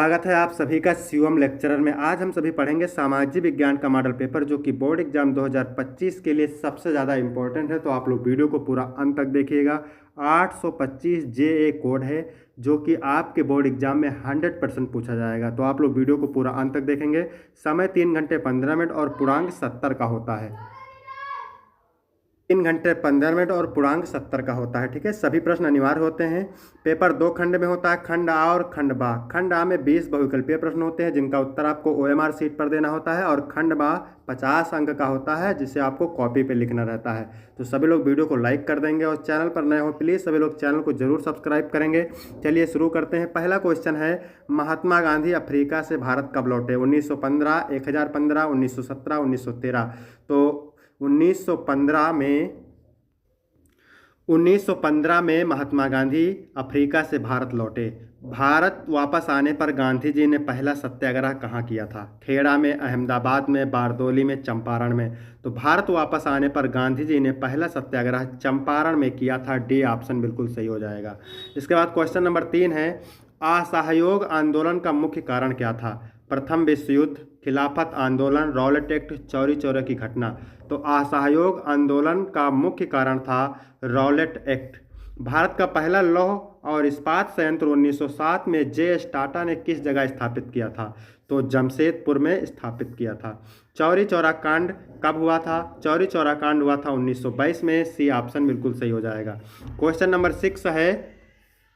स्वागत है आप सभी का शिवम लेक्चरर में। आज हम सभी पढ़ेंगे सामाजिक विज्ञान का मॉडल पेपर जो कि बोर्ड एग्जाम 2025 के लिए सबसे ज़्यादा इम्पोर्टेंट है। तो आप लोग वीडियो को पूरा अंत तक देखिएगा। 825 JA कोड है जो कि आपके बोर्ड एग्जाम में 100% पूछा जाएगा। तो आप लोग वीडियो को पूरा अंत तक देखेंगे। समय 3 घंटे 15 मिनट और पूर्णांक 70 का होता है। 3 घंटे 15 मिनट और पूर्णांक 70 का होता है। ठीक है, सभी प्रश्न अनिवार्य होते हैं। पेपर 2 खंड में होता है, खंड आ और खंड बा। खंड आ में 20 बहुविकल्पीय प्रश्न होते हैं जिनका उत्तर आपको OMR शीट पर देना होता है, और खंड बा 50 अंक का होता है जिसे आपको कॉपी पे लिखना रहता है। तो सभी लोग वीडियो को लाइक कर देंगे, और चैनल पर नए हो प्लीज़ सभी लोग चैनल को जरूर सब्सक्राइब करेंगे। चलिए शुरू करते हैं। पहला क्वेश्चन है, महात्मा गांधी अफ्रीका से भारत कब लौटे? 1915, 1015, 1917, 1913। तो 1915 में महात्मा गांधी अफ्रीका से भारत लौटे। भारत वापस आने पर गांधी जी ने पहला सत्याग्रह कहाँ किया था? खेड़ा में, अहमदाबाद में, बारदोली में, चंपारण में। तो भारत वापस आने पर गांधी जी ने पहला सत्याग्रह चंपारण में किया था। डी ऑप्शन बिल्कुल सही हो जाएगा। इसके बाद क्वेश्चन नंबर 3 है, असहयोग आंदोलन का मुख्य कारण क्या था? प्रथम विश्व युद्ध, खिलाफत आंदोलन, रॉलेट एक्ट, चौरी चौरा की घटना। तो असहयोग आंदोलन का मुख्य कारण था रॉलेट एक्ट। भारत का पहला लौह और इस्पात संयंत्र 1907 में JS टाटा ने किस जगह स्थापित किया था? तो जमशेदपुर में स्थापित किया था। चौरी चौरा कांड कब हुआ था? चौरी चौरा कांड हुआ था 1922 में। सी ऑप्शन बिल्कुल सही हो जाएगा। क्वेश्चन नंबर 6 है,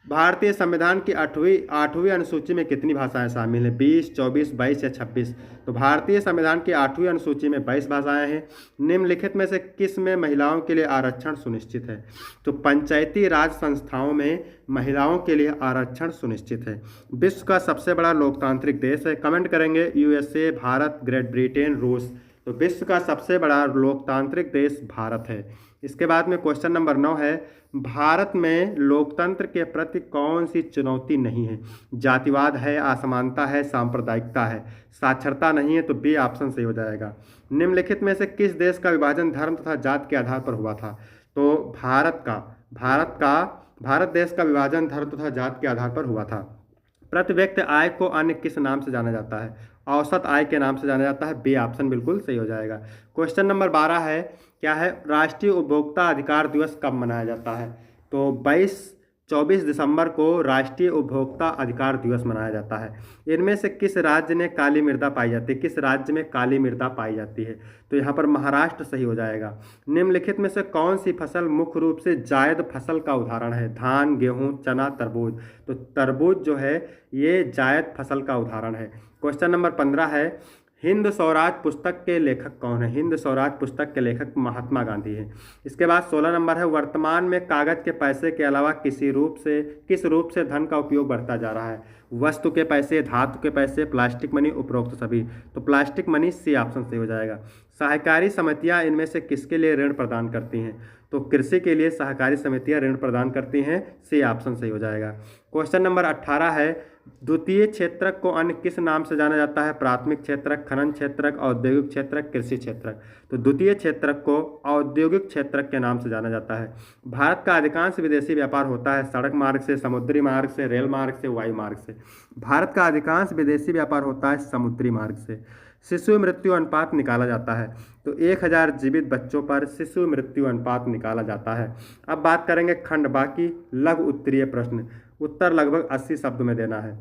भारतीय संविधान की आठवीं अनुसूची में कितनी भाषाएं शामिल हैं? 20, 24, 22 या 26? तो भारतीय संविधान की 8वीं अनुसूची में 22 भाषाएं हैं। निम्नलिखित में से किस में महिलाओं के लिए आरक्षण सुनिश्चित है? तो पंचायती राज संस्थाओं में महिलाओं के लिए आरक्षण सुनिश्चित है। विश्व का सबसे बड़ा लोकतांत्रिक देश है? कमेंट करेंगे USA, भारत, ग्रेट ब्रिटेन, रूस। तो विश्व का सबसे बड़ा लोकतांत्रिक देश भारत है। इसके बाद में क्वेश्चन नंबर 9 है, भारत में लोकतंत्र के प्रति कौन सी चुनौती नहीं है? जातिवाद है, असमानता है, सांप्रदायिकता है, साक्षरता नहीं है। तो बी ऑप्शन सही हो जाएगा। निम्नलिखित में से किस देश का विभाजन धर्म तथा जाति के आधार पर हुआ था? तो भारत देश का विभाजन धर्म तथा जाति के आधार पर हुआ था। प्रति व्यक्ति आय को अन्य किस नाम से जाना जाता है? औसत आय के नाम से जाना जाता है। बी ऑप्शन बिल्कुल सही हो जाएगा। क्वेश्चन नंबर 12 है, क्या है, राष्ट्रीय उपभोक्ता अधिकार दिवस कब मनाया जाता है? तो 24 दिसंबर को राष्ट्रीय उपभोक्ता अधिकार दिवस मनाया जाता है। इनमें से किस राज्य में काली मृदा पाई जाती है? किस राज्य में काली मृदा पाई जाती है? तो यहाँ पर महाराष्ट्र सही हो जाएगा। निम्नलिखित में से कौन सी फसल मुख्य रूप से जायद फसल का उदाहरण है? धान, गेहूं, चना, तरबूज। तो तरबूज जो है ये जायद फसल का उदाहरण है। क्वेश्चन नंबर 15 है, हिंद स्वराज पुस्तक के लेखक कौन है? हिंद स्वराज पुस्तक के लेखक महात्मा गांधी हैं। इसके बाद 16 नंबर है, वर्तमान में कागज के पैसे के अलावा किस रूप से धन का उपयोग बढ़ता जा रहा है? वस्तु के पैसे, धातु के पैसे, प्लास्टिक मनी, उपरोक्त सभी। तो प्लास्टिक मनी सी ऑप्शन सही हो जाएगा। सहकारी समितियां इनमें से किसके लिए ऋण प्रदान करती हैं? तो कृषि के लिए सहकारी समितियां ऋण प्रदान करती हैं। सी ऑप्शन सही हो जाएगा। क्वेश्चन नंबर 18 है, द्वितीय क्षेत्रक को अन्य किस नाम से जाना जाता है? प्राथमिक क्षेत्रक, खनन क्षेत्रक, औद्योगिक क्षेत्रक, कृषि क्षेत्रक। तो द्वितीय क्षेत्रक को औद्योगिक क्षेत्रक के नाम से जाना जाता है। भारत का अधिकांश विदेशी व्यापार होता है सड़क मार्ग से, समुद्री मार्ग से, रेल मार्ग से, वायु मार्ग से। भारत का अधिकांश विदेशी व्यापार होता है समुद्री मार्ग से। शिशु मृत्यु अनुपात निकाला जाता है। तो 1000 जीवित बच्चों पर शिशु मृत्यु अनुपात निकाला जाता है। अब बात करेंगे खंड बाकी लघु उत्तरीय प्रश्न। उत्तर लगभग 80 शब्द में देना है।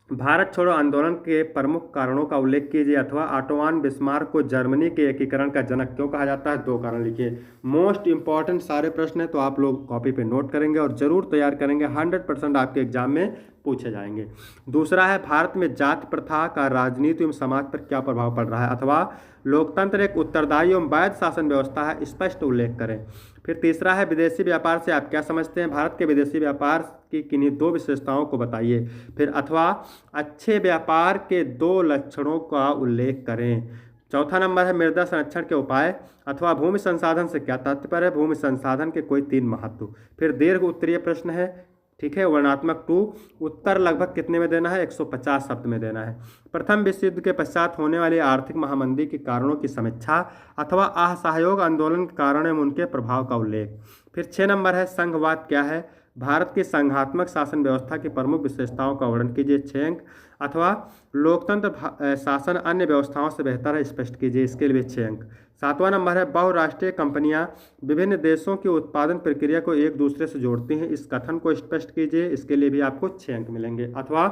भारत छोड़ो आंदोलन के प्रमुख कारणों का उल्लेख कीजिए, अथवा ऑटोमान बिस्मार्क को जर्मनी के एकीकरण का जनक क्यों कहा जाता है? 2 कारण लिखिए। मोस्ट इंपॉर्टेंट सारे प्रश्न है, तो आप लोग कॉपी पे नोट करेंगे और जरूर तैयार करेंगे। 100% आपके एग्जाम में पूछे जाएंगे। दूसरा है, भारत में जाति प्रथा का राजनीति एवं समाज पर क्या प्रभाव पड़ रहा है, अथवा लोकतंत्र एक उत्तरदायी एवं वैध शासन व्यवस्था है, स्पष्ट उल्लेख करें। फिर तीसरा है, विदेशी व्यापार से आप क्या समझते हैं? भारत के विदेशी व्यापार की किन्हीं 2 विशेषताओं को बताइए। फिर अथवा अच्छे व्यापार के 2 लक्षणों का उल्लेख करें। चौथा नंबर है, मृदा संरक्षण के उपाय, अथवा भूमि संसाधन से क्या तात्पर्य है? भूमि संसाधन के कोई 3 महत्व। फिर दीर्घ उत्तरीय प्रश्न है, ठीक है, वर्णात्मक 2। उत्तर लगभग कितने में देना है? 150 शब्द में देना है। प्रथम विश्व युद्ध के पश्चात होने वाली आर्थिक महामंदी के कारणों की समीक्षा, अथवा असहयोग आंदोलन के कारण एवं उनके प्रभाव का उल्लेख। फिर 6 नंबर है, संघवाद क्या है? भारत की संघात्मक शासन व्यवस्था की प्रमुख विशेषताओं का वर्णन कीजिए, 6 अंक। अथवा लोकतंत्र शासन अन्य व्यवस्थाओं से बेहतर है, स्पष्ट कीजिए, इसके लिए 6 अंक। 7वां नंबर है बहुराष्ट्रीय कंपनियां विभिन्न देशों की उत्पादन प्रक्रिया को एक दूसरे से जोड़ती हैं, इस कथन को स्पष्ट कीजिए, इसके लिए भी आपको 6 अंक मिलेंगे। अथवा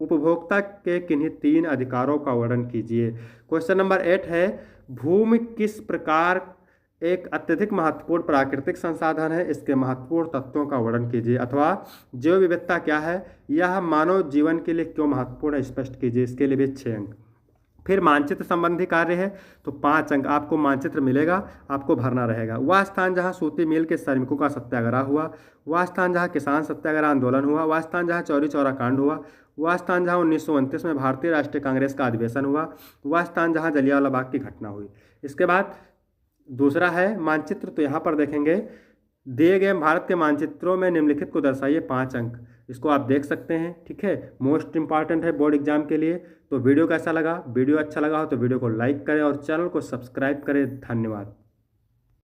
उपभोक्ता के किन्हीं 3 अधिकारों का वर्णन कीजिए। क्वेश्चन नंबर 8 है भूमि किस प्रकार एक अत्यधिक महत्वपूर्ण प्राकृतिक संसाधन है, इसके महत्वपूर्ण तत्वों का वर्णन कीजिए। अथवा जैव विविधता क्या है, यह मानव जीवन के लिए क्यों महत्वपूर्ण है, स्पष्ट कीजिए, इसके लिए भी 6 अंक। फिर मानचित्र संबंधी कार्य है तो 5 अंक आपको मानचित्र मिलेगा, आपको भरना रहेगा। वह स्थान जहां सूती मिल के श्रमिकों का सत्याग्रह हुआ, वह स्थान जहां किसान सत्याग्रह आंदोलन हुआ, वह स्थान जहां चौरी चौरा कांड हुआ, वह स्थान जहां 1929 में भारतीय राष्ट्रीय कांग्रेस का अधिवेशन हुआ, वह स्थान जहां जलियांवाला बाग की घटना हुई। इसके बाद दूसरा है मानचित्र, तो यहाँ पर देखेंगे दिए गए भारत के मानचित्रों में निम्नलिखित को दर्शाइए, 5 अंक। इसको आप देख सकते हैं, ठीक है, मोस्ट इंपॉर्टेंट है बोर्ड एग्जाम के लिए। तो वीडियो कैसा लगा, वीडियो अच्छा लगा हो तो वीडियो को लाइक करें और चैनल को सब्सक्राइब करें। धन्यवाद।